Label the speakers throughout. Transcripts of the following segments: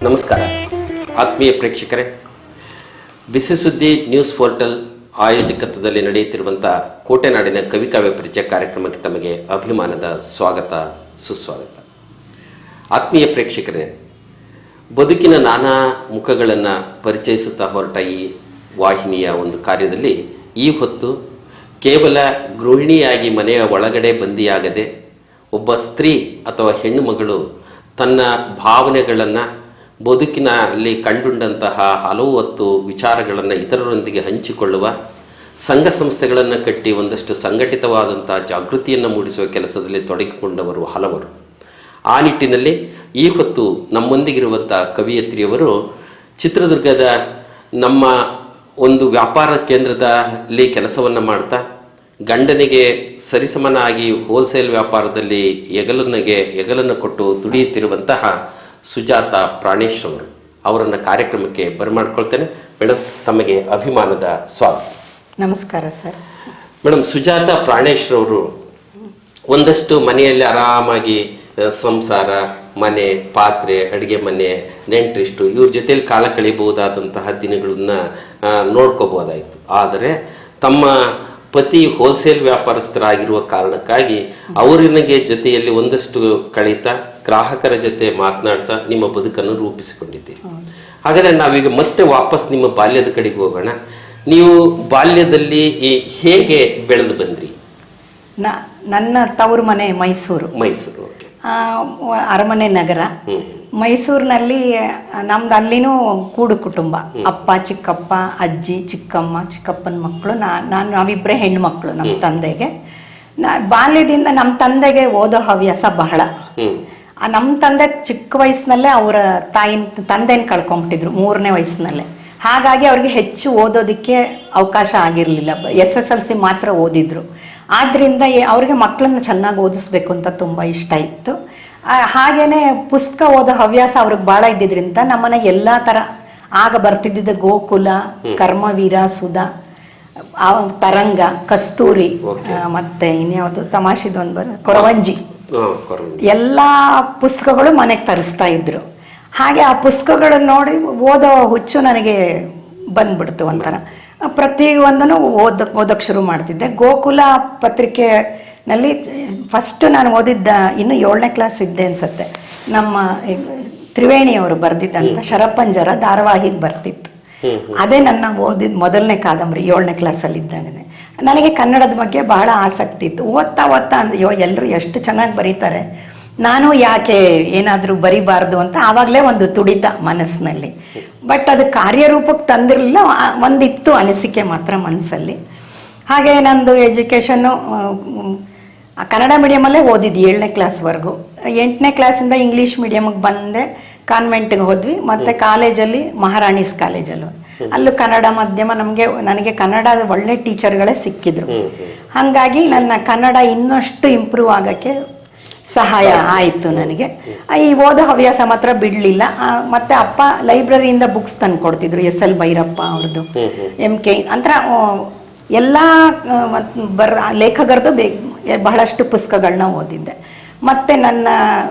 Speaker 1: ನಮಸ್ಕಾರ ಆತ್ಮೀಯ ಪ್ರೇಕ್ಷಕರೇ, ಬಿಸಿ ಸುದ್ದಿ ನ್ಯೂಸ್ ಪೋರ್ಟಲ್ ಆಯೋಜಕತ್ವದಲ್ಲಿ ನಡೆಯುತ್ತಿರುವಂಥ ಕೋಟೆನಾಡಿನ ಕವಿಕಾವ್ಯ ಪರಿಚಯ ಕಾರ್ಯಕ್ರಮಕ್ಕೆ ತಮಗೆ ಅಭಿಮಾನದ ಸ್ವಾಗತ ಸುಸ್ವಾಗತ. ಆತ್ಮೀಯ ಪ್ರೇಕ್ಷಕರೇ, ಬದುಕಿನ ನಾನಾ ಮುಖಗಳನ್ನು ಪರಿಚಯಿಸುತ್ತಾ ಹೊರಟ ಈ ವಾಹಿನಿಯ ಒಂದು ಕಾರ್ಯದಲ್ಲಿ ಈ ಹೊತ್ತು ಕೇವಲ ಗೃಹಿಣಿಯಾಗಿ ಮನೆಯ ಒಳಗಡೆ ಬಂದಿಯಾಗದೆ ಒಬ್ಬ ಸ್ತ್ರೀ ಅಥವಾ ಹೆಣ್ಣು ಮಗಳು ತನ್ನ ಭಾವನೆಗಳನ್ನು, ಬದುಕಿನಲ್ಲಿ ಕಂಡುಂಡಂತಹ ಹಲವು ಹೊತ್ತು ವಿಚಾರಗಳನ್ನು ಇತರರೊಂದಿಗೆ ಹಂಚಿಕೊಳ್ಳುವ, ಸಂಘ ಸಂಸ್ಥೆಗಳನ್ನು ಕಟ್ಟಿ ಒಂದಷ್ಟು ಸಂಘಟಿತವಾದಂಥ ಜಾಗೃತಿಯನ್ನು ಮೂಡಿಸುವ ಕೆಲಸದಲ್ಲಿ ತೊಡಗಿಕೊಂಡವರು ಹಲವರು. ಆ ನಿಟ್ಟಿನಲ್ಲಿ ಈ ಹೊತ್ತು ನಮ್ಮೊಂದಿಗಿರುವಂಥ ಕವಿಯತ್ರಿಯವರು ಚಿತ್ರದುರ್ಗದ ನಮ್ಮ ಒಂದು ವ್ಯಾಪಾರ ಕೇಂದ್ರದಲ್ಲಿ ಕೆಲಸವನ್ನು ಮಾಡ್ತಾ ಗಂಡನಿಗೆ ಸರಿಸಮನಾಗಿ ಹೋಲ್ಸೇಲ್ ವ್ಯಾಪಾರದಲ್ಲಿ ಹೆಗಲನ್ನು ಕೊಟ್ಟು ದುಡಿಯುತ್ತಿರುವಂತಹ ಸುಜಾತ ಪ್ರಾಣೇಶ್ ಅವರನ್ನು ಕಾರ್ಯಕ್ರಮಕ್ಕೆ ಬರಮಾಡ್ಕೊಳ್ತೇನೆ. ಮೇಡಮ್, ತಮಗೆ ಅಭಿಮಾನದ ಸ್ವಾಗತ.
Speaker 2: ನಮಸ್ಕಾರ ಸರ್.
Speaker 1: ಮೇಡಮ್, ಸುಜಾತ ಪ್ರಾಣೇಶ್ ಅವರು ಒಂದಷ್ಟು ಮನೆಯಲ್ಲಿ ಆರಾಮಾಗಿ ಸಂಸಾರ, ಮನೆ, ಪಾತ್ರೆ, ಅಡುಗೆ ಮನೆ, ನೆಂಟರಿಷ್ಟು ಇವ್ರ ಜೊತೆಯಲ್ಲಿ ಕಾಲ ಕಳೀಬಹುದಾದಂತಹ ದಿನಗಳನ್ನ ನೋಡ್ಕೋಬೋದಾಯಿತು. ಆದರೆ ತಮ್ಮ ಪತಿ ಹೋಲ್ಸೇಲ್ ವ್ಯಾಪಾರಸ್ಥರಾಗಿರುವ ಕಾರಣಕ್ಕಾಗಿ ಅವರಿನಗೆ ಜೊತೆಯಲ್ಲಿ ಒಂದಷ್ಟು ಕಳೀತಾ ಗ್ರಾಹಕರ ಜೊತೆ ಮಾತನಾಡ್ತಾ ನಿಮ್ಮ ಬದುಕನ್ನು ರೂಪಿಸಿಕೊಂಡಿದ್ದೀರಿ. ಹಾಗಾದರೆ ನಾವೀಗ ಮತ್ತೆ ವಾಪಸ್ ನಿಮ್ಮ ಬಾಲ್ಯದ ಕಡೆಗೆ ಹೋಗೋಣ. ನೀವು ಬಾಲ್ಯದಲ್ಲಿ ಹೇಗೆ ಬೆಳೆದು ಬಂದ್ರಿ?
Speaker 2: ನನ್ನ ತವರು ಮನೆ ಮೈಸೂರು.
Speaker 1: ಓಕೆ.
Speaker 2: ಅರಮನೆ ನಗರ ಮೈಸೂರಿನಲ್ಲಿ. ನಮ್ದು ಅಲ್ಲಿನೂ ಕೂಡು ಕುಟುಂಬ. ಅಪ್ಪ, ಚಿಕ್ಕಪ್ಪ, ಅಜ್ಜಿ, ಚಿಕ್ಕಮ್ಮ, ಚಿಕ್ಕಪ್ಪನ ಮಕ್ಕಳು, ನಾವಿಬ್ಬರೇ ಹೆಣ್ಣು ಮಕ್ಕಳು ನಮ್ಮ ತಂದೆಗೆ. ಬಾಲ್ಯದಿಂದ ನಮ್ಮ ತಂದೆಗೆ ಓದೋ ಹವ್ಯಾಸ ಬಹಳ. ನಮ್ಮ ತಂದೆ ಚಿಕ್ಕ ವಯಸ್ಸಿನಲ್ಲೇ ಅವರ ತಂದೆನ ಕಳ್ಕೊಂಬಿಟ್ಟಿದ್ರು 3ನೇ ವಯಸ್ಸಿನಲ್ಲೇ. ಹಾಗಾಗಿ ಅವ್ರಿಗೆ ಹೆಚ್ಚು ಓದೋದಕ್ಕೆ ಅವಕಾಶ ಆಗಿರಲಿಲ್ಲ. SSLC ಮಾತ್ರ ಓದಿದ್ರು. ಆದ್ದರಿಂದ ಅವ್ರಿಗೆ ಮಕ್ಕಳನ್ನ ಚೆನ್ನಾಗಿ ಓದಿಸ್ಬೇಕು ಅಂತ ತುಂಬ ಇಷ್ಟ ಇತ್ತು. ಹಾಗೇನೆ ಪುಸ್ತಕ ಓದೋ ಹವ್ಯಾಸ ಅವ್ರಿಗೆ ಭಾಳ ಇದ್ದಿದ್ರಿಂದ ನಮ್ಮನೆ ಎಲ್ಲ ಥರ ಆಗ ಬರ್ತಿದ್ದ ಗೋಕುಲ, ಕರ್ಮವೀರ, ಸುಧಾ, ತರಂಗ, ಕಸ್ತೂರಿ, ಮತ್ತೆ ಇನ್ಯಾವುದು ತಮಾಷೆದೊಂದು ಕೊರವಂಜಿ, ಎಲ್ಲ ಪುಸ್ತಕಗಳು ಮನೆಗೆ ತರಿಸ್ತಾ ಇದ್ರು. ಹಾಗೆ ಆ ಪುಸ್ತಕಗಳನ್ನು ನೋಡಿ ಓದೋ ಹುಚ್ಚು ನನಗೆ ಬಂದ್ಬಿಡ್ತು ಒಂಥರ. ಪ್ರತಿಯೊಂದನ್ನು ಓದೋಕ್ಕೆ ಶುರು ಮಾಡ್ತಿದ್ದೆ. ಗೋಕುಲ ಪತ್ರಿಕೆನಲ್ಲಿ ಫಸ್ಟ್ ನಾನು ಓದಿದ್ದ ಇನ್ನು 7ನೇ ಕ್ಲಾಸ್ ಇದ್ದೆ ಅನ್ಸುತ್ತೆ. ನಮ್ಮ ತ್ರಿವೇಣಿಯವರು ಬರೆದಿದ್ದಂಥ ಶರಪಂಜರ ಧಾರಾವಾಹಿಗೆ ಬರ್ತಿತ್ತು. ಅದೇ ನನ್ನ ಓದಿದ ಮೊದಲನೇ ಕಾದಂಬರಿ 7ನೇ ಕ್ಲಾಸಲ್ಲಿದ್ದಾಗನೇ. ನನಗೆ ಕನ್ನಡದ ಬಗ್ಗೆ ಬಹಳ ಆಸಕ್ತಿ ಇತ್ತು. ಓದ್ತಾ ಅಯ್ಯೋ ಎಲ್ಲರೂ ಎಷ್ಟು ಚೆನ್ನಾಗಿ ಬರೀತಾರೆ, ನಾನು ಯಾಕೆ ಏನಾದರೂ ಬರಿಬಾರ್ದು ಅಂತ ಆವಾಗಲೇ ಒಂದು ತುಡಿತ ಮನಸ್ಸಿನಲ್ಲಿ. ಬಟ್ ಅದು ಕಾರ್ಯರೂಪಕ್ಕೆ ತಂದಿರಲಿಲ್ಲ. ಒಂದಿತ್ತು ಅನಿಸಿಕೆ ಮಾತ್ರ ಮನಸ್ಸಲ್ಲಿ. ಹಾಗೆ ನಂದು ಎಜುಕೇಷನ್ನು ಕನ್ನಡ ಮೀಡಿಯಮಲ್ಲೇ ಓದಿದ್ದು 7ನೇ ಕ್ಲಾಸ್ವರೆಗೂ. 8ನೇ ಕ್ಲಾಸಿಂದ ಇಂಗ್ಲೀಷ್ ಮೀಡಿಯಮ್ಗೆ ಬಂದೆ. ಕಾನ್ವೆಂಟ್ಗೆ ಹೋದ್ವಿ. ಮತ್ತು ಕಾಲೇಜಲ್ಲಿ ಮಹಾರಾಣೀಸ್ ಕಾಲೇಜಲ್ಲಿ ಅಲ್ಲೂ ಕನ್ನಡ ಮಾಧ್ಯಮ. ನನಗೆ ಕನ್ನಡದ ಒಳ್ಳೆ ಟೀಚರ್ಗಳೇ ಸಿಕ್ಕಿದ್ರು. ಹಾಗಾಗಿ ನನ್ನ ಕನ್ನಡ ಇನ್ನಷ್ಟು ಇಂಪ್ರೂವ್ ಆಗೋಕ್ಕೆ ಸಹಾಯ ಆಯಿತು ನನಗೆ. ಈ ಓದೋ ಹವ್ಯಾಸ ಮಾತ್ರ ಬಿಡಲಿಲ್ಲ. ಮತ್ತು ಅಪ್ಪ ಲೈಬ್ರರಿಯಿಂದ ಬುಕ್ಸ್ ತಂದು ಕೊಡ್ತಿದ್ರು. SL ಭೈರಪ್ಪ ಅವ್ರದ್ದು, MK ಅಂತರ ಎಲ್ಲ ಲೇಖಕರದ್ದು ಬಹಳಷ್ಟು ಪುಸ್ತಕಗಳನ್ನ ಓದಿದ್ದೆ. ಮತ್ತು ನನ್ನ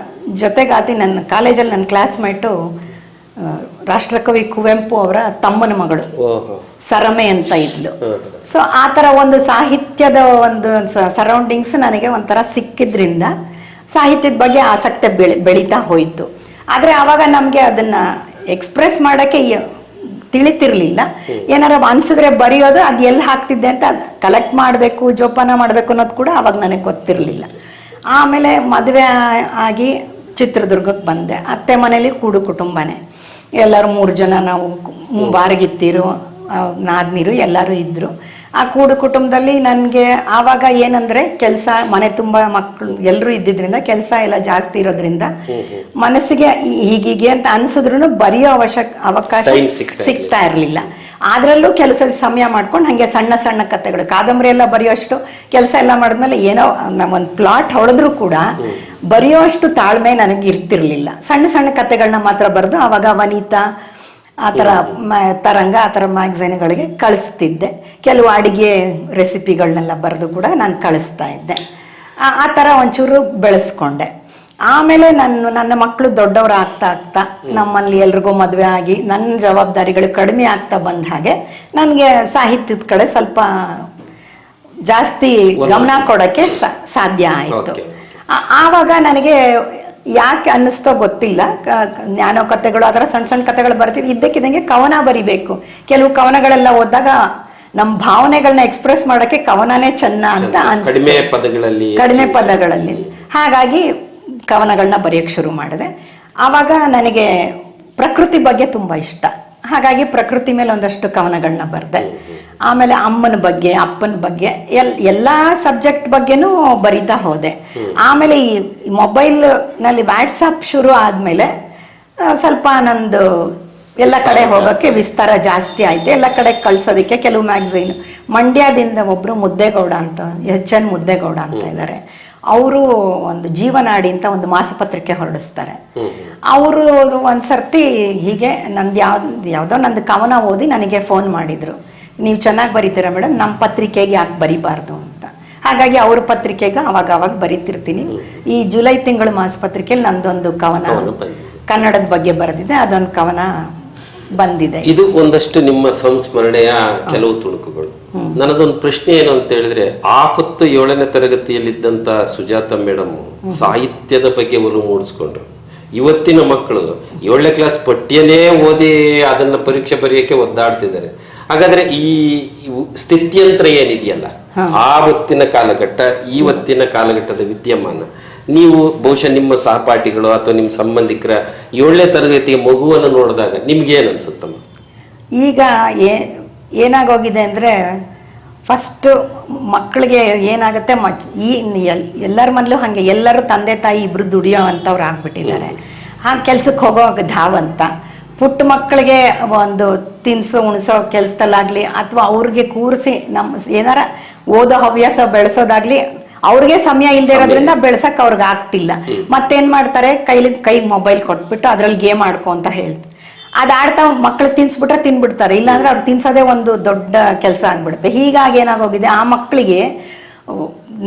Speaker 2: ಜೊತೆಗಾತಿ, ನನ್ನ ಕಾಲೇಜಲ್ಲಿ ನನ್ನ ಕ್ಲಾಸ್ಮೇಟು ರಾಷ್ಟ್ರಕವಿ ಕುವೆಂಪು ಅವರ ತಮ್ಮನ ಮಗಳು ಸರಮೆ ಅಂತ ಇದ್ಲು. ಸೊ ಆ ಥರ ಒಂದು ಸಾಹಿತ್ಯದ ಒಂದು ಸರೌಂಡಿಂಗ್ಸ್ ನನಗೆ ಒಂಥರ ಸಿಕ್ಕಿದ್ರಿಂದ ಸಾಹಿತ್ಯದ ಬಗ್ಗೆ ಆಸಕ್ತಿ ಬೆಳೀತಾ ಹೋಯಿತು. ಆದರೆ ಆವಾಗ ನಮಗೆ ಅದನ್ನು ಎಕ್ಸ್ಪ್ರೆಸ್ ಮಾಡೋಕ್ಕೆ ತಿಳಿತಿರ್ಲಿಲ್ಲ. ಏನಾರ ಅನ್ಸಿದ್ರೆ ಬರೆಯೋದು, ಅದು ಎಲ್ಲಿ ಹಾಕ್ತಿದ್ದೆ ಅಂತ ಕಲೆಕ್ಟ್ ಮಾಡಬೇಕು, ಜೋಪಾನ ಮಾಡಬೇಕು ಅನ್ನೋದು ಕೂಡ ಆವಾಗ ನನಗೆ ಗೊತ್ತಿರಲಿಲ್ಲ. ಆಮೇಲೆ ಮದುವೆ ಆಗಿ ಚಿತ್ರದುರ್ಗಕ್ಕೆ ಬಂದೆ. ಅತ್ತೆ ಮನೇಲಿ ಕೂಡು ಕುಟುಂಬನೇ. ಎಲ್ಲರೂ 3 ಜನ, ನಾವು ಬಾರಗಿತ್ತಿರು, ನಾದ್ನೀರು ಎಲ್ಲರೂ ಇದ್ದರು. ಆ ಕೂಡು ಕುಟುಂಬದಲ್ಲಿ ನನಗೆ ಆವಾಗ ಏನಂದರೆ ಕೆಲಸ, ಮನೆ ತುಂಬ ಮಕ್ಕಳು ಎಲ್ಲರೂ ಇದ್ದಿದ್ದರಿಂದ ಕೆಲಸ ಎಲ್ಲ ಜಾಸ್ತಿ ಇರೋದ್ರಿಂದ ಮನಸ್ಸಿಗೆ ಹೀಗೀಗೆ ಅಂತ ಅನಿಸಿದ್ರು ಬರೆಯೋ ಅವಕಾಶ ಸಿಗ್ತಾ ಇರಲಿಲ್ಲ. ಅದರಲ್ಲೂ ಕೆಲಸದ ಸಮಯ ಮಾಡ್ಕೊಂಡು ಹಾಗೆ ಸಣ್ಣ ಸಣ್ಣ ಕಥೆಗಳು, ಕಾದಂಬರಿ ಎಲ್ಲ ಬರೆಯೋಷ್ಟು ಕೆಲಸ ಎಲ್ಲ ಮಾಡಿದ್ಮೇಲೆ ಏನೋ ಒಂದು ಪ್ಲಾಟ್ ಹೊಡೆದ್ರೂ ಕೂಡ ಬರೆಯೋಷ್ಟು ತಾಳ್ಮೆ ನನಗೆ ಇರ್ತಿರ್ಲಿಲ್ಲ. ಸಣ್ಣ ಸಣ್ಣ ಕಥೆಗಳನ್ನ ಮಾತ್ರ ಬರೆದು ಆವಾಗ ವನಿತಾ, ಆ ಥರ ತರಂಗ, ಆ ಥರ ಮ್ಯಾಗ್ಝೈನ್ಗಳಿಗೆ ಕಳಿಸ್ತಿದ್ದೆ. ಕೆಲವು ಅಡುಗೆ ರೆಸಿಪಿಗಳನ್ನೆಲ್ಲ ಬರೆದು ಕೂಡ ನಾನು ಕಳಿಸ್ತಾ ಇದ್ದೆ. ಆ ಥರ ಒಂಚೂರು ಬೆಳೆಸ್ಕೊಂಡೆ. ಆಮೇಲೆ ನನ್ನ ಮಕ್ಕಳು ದೊಡ್ಡವರು ಆಗ್ತಾ ಆಗ್ತಾ ನಮ್ಮಲ್ಲಿ ಎಲ್ರಿಗೂ ಮದುವೆ ಆಗಿ ನನ್ನ ಜವಾಬ್ದಾರಿಗಳು ಕಡಿಮೆ ಆಗ್ತಾ ಬಂದ ಹಾಗೆ ನನಗೆ ಸಾಹಿತ್ಯದ ಕಡೆ ಸ್ವಲ್ಪ ಜಾಸ್ತಿ ಗಮನ ಕೊಡೋಕ್ಕೆ ಸಾಧ್ಯ ಆಯಿತು. ಆವಾಗ ನನಗೆ ಯಾಕೆ ಅನ್ನಿಸ್ತೋ ಗೊತ್ತಿಲ್ಲ, ಜ್ಞಾನ ಕಥೆಗಳು ಅದರ ಸಣ್ಣ ಸಣ್ಣ ಕಥೆಗಳು ಬರ್ತಿದ್ವಿ, ಇದ್ದಕ್ಕಿದ್ದಂಗೆ ಕವನ ಬರಿಬೇಕು. ಕೆಲವು ಕವನಗಳೆಲ್ಲ ಓದಿದಾಗ ನಮ್ಮ ಭಾವನೆಗಳನ್ನ ಎಕ್ಸ್ಪ್ರೆಸ್ ಮಾಡೋಕ್ಕೆ ಕವನನೇ ಚೆನ್ನ ಅಂತ ಅನ್ಸುತ್ತೆ, ಕಡಿಮೆ ಪದಗಳಲ್ಲಿ. ಹಾಗಾಗಿ ಕವನಗಳನ್ನ ಬರೆಯೋಕ್ಕೆ ಶುರು ಮಾಡಿದೆ. ಆವಾಗ ನನಗೆ ಪ್ರಕೃತಿ ಬಗ್ಗೆ ತುಂಬ ಇಷ್ಟ, ಹಾಗಾಗಿ ಪ್ರಕೃತಿ ಮೇಲೆ ಒಂದಷ್ಟು ಕವನಗಳನ್ನ ಬರೆದೆ. ಆಮೇಲೆ ಅಮ್ಮನ ಬಗ್ಗೆ, ಅಪ್ಪನ ಬಗ್ಗೆ, ಎಲ್ಲ ಸಬ್ಜೆಕ್ಟ್ ಬಗ್ಗೆನೂ ಬರಿತಾ ಹೋದೆ. ಆಮೇಲೆ ಈ ಮೊಬೈಲ್ನಲ್ಲಿ ವಾಟ್ಸಪ್ ಶುರು ಆದಮೇಲೆ ಸ್ವಲ್ಪ ನಂದು ಎಲ್ಲ ಕಡೆ ಹೋಗೋಕ್ಕೆ ವಿಸ್ತಾರ ಜಾಸ್ತಿ ಆಯಿತು. ಎಲ್ಲ ಕಡೆ ಕಳ್ಸೋದಕ್ಕೆ ಕೆಲವು ಮ್ಯಾಗ್ಝೈನ್, ಮಂಡ್ಯದಿಂದ ಒಬ್ಬರು ಮುದ್ದೇಗೌಡ ಅಂತ, HN ಮುದ್ದೇಗೌಡ ಅಂತ ಇದ್ದಾರೆ, ಅವರು ಒಂದು ಜೀವನಾಡಿ ಅಂತ ಒಂದು ಮಾಸಪತ್ರಿಕೆ ಹೊರಡಿಸ್ತಾರೆ. ಅವರು ಒಂದ್ಸರ್ತಿ ಹೀಗೆ ಯಾವುದೋ ನಂದು ಕವನ ಓದಿ ನನಗೆ ಫೋನ್ ಮಾಡಿದ್ರು, ನೀವು ಚೆನ್ನಾಗಿ ಬರೀತೀರಾ ಮೇಡಮ್, ನಮ್ಮ ಪತ್ರಿಕೆಗೆ ಯಾಕೆ ಬರಿಬಾರ್ದು ಅಂತ. ಹಾಗಾಗಿ ಅವ್ರ ಪತ್ರಿಕೆಗೆ ಅವಾಗ ಬರೀತಿರ್ತೀನಿ. ಈ ಜುಲೈ ತಿಂಗಳು ಮಾಸಪತ್ರಿಕೆಯಲ್ಲಿ ನಂದೊಂದು ಕವನ ಕನ್ನಡದ ಬಗ್ಗೆ ಬರೆದಿದೆ, ಅದೊಂದು ಕವನ ಬಂದಿದೆ.
Speaker 1: ಇದು ಒಂದಷ್ಟು ನಿಮ್ಮ ಸಂಸ್ಮರಣೆಯ ಕೆಲವು ತುಣುಕುಗಳು. ನನ್ನದೊಂದು ಪ್ರಶ್ನೆ ಏನು ಅಂತ ಹೇಳಿದ್ರೆ, ಆ ಹೊತ್ತು 7ನೇ ತರಗತಿಯಲ್ಲಿದ್ದಂತ ಸುಜಾತ ಮೇಡಮ್ ಸಾಹಿತ್ಯದ ಬಗ್ಗೆ ಒಲವು ಮೂಡಿಸ್ಕೊಂಡ್ರು. ಇವತ್ತಿನ ಮಕ್ಕಳು 7ನೇ ಕ್ಲಾಸ್ ಪಠ್ಯನೇ ಓದಿ ಅದನ್ನ ಪರೀಕ್ಷೆ ಬರೆಯಕ್ಕೆ ಒದ್ದಾಡ್ತಿದ್ದಾರೆ. ಹಾಗಾದ್ರೆ ಈ ಸ್ಥಿತ್ಯಂತರ ಏನಿದೆಯಲ್ಲ, ಆ ಹೊತ್ತಿನ ಕಾಲಘಟ್ಟ, ಇವತ್ತಿನ ಕಾಲಘಟ್ಟದ ವಿದ್ಯಮಾನ, ನೀವು ಬಹುಶಃ ನಿಮ್ಮ ಸಹಪಾಠಿಗಳು ಅಥವಾ ನಿಮ್ಮ ಸಂಬಂಧಿಕರ 7ನೇ ತರಗತಿಯ ಮಗುವನ್ನು ನೋಡಿದಾಗ ನಿಮ್ಗೆ ಏನು ಅನ್ಸುತ್ತಮ್ಮ?
Speaker 2: ಈಗ ಏನಾಗೋಗಿದೆ ಅಂದರೆ, ಫಸ್ಟು ಮಕ್ಕಳಿಗೆ ಏನಾಗುತ್ತೆ, ಎಲ್ಲರ ಮನೇಲೂ ಹಾಗೆ, ಎಲ್ಲರೂ ತಂದೆ ತಾಯಿ ಇಬ್ಬರು ದುಡಿಯೋ ಅಂಥವ್ರು ಆಗ್ಬಿಟ್ಟಿದ್ದಾರೆ. ಹಾಗೆ ಕೆಲ್ಸಕ್ಕೆ ಹೋಗೋ ಧಾವಂತ. ಪುಟ್ಟ ಮಕ್ಕಳಿಗೆ ಒಂದು ತಿನ್ಸೋ ಉಣಿಸೋ ಕೆಲಸದಲ್ಲಾಗಲಿ ಅಥವಾ ಅವ್ರಿಗೆ ಕೂರಿಸಿ ಏನಾರ ಓದೋ ಹವ್ಯಾಸ ಬೆಳೆಸೋದಾಗ್ಲಿ ಅವ್ರಿಗೆ ಸಮಯ ಇಲ್ಲದೆ ಇರೋದ್ರಿಂದ ಬೆಳ್ಸಕ್ ಅವ್ರಿಗೆ ಆಗ್ತಿಲ್ಲ. ಮತ್ತೇನ್ ಮಾಡ್ತಾರೆ, ಕೈಗೆ ಮೊಬೈಲ್ ಕೊಟ್ಬಿಟ್ಟು ಅದ್ರಲ್ಲಿ ಗೇಮ್ ಆಡ್ಕೊ ಅಂತ ಹೇಳ್ತಾರೆ. ಅದ್ ಆಡ್ತಾ ಮಕ್ಳು ತಿನ್ಸ್ಬಿಟ್ರೆ ತಿನ್ಬಿಡ್ತಾರೆ, ಇಲ್ಲಾಂದ್ರೆ ಅವ್ರು ತಿನ್ಸೋದೇ ಒಂದು ದೊಡ್ಡ ಕೆಲಸ ಆಗ್ಬಿಡುತ್ತೆ. ಹೀಗಾಗಿ ಏನಾಗೋಗಿದೆ, ಆ ಮಕ್ಕಳಿಗೆ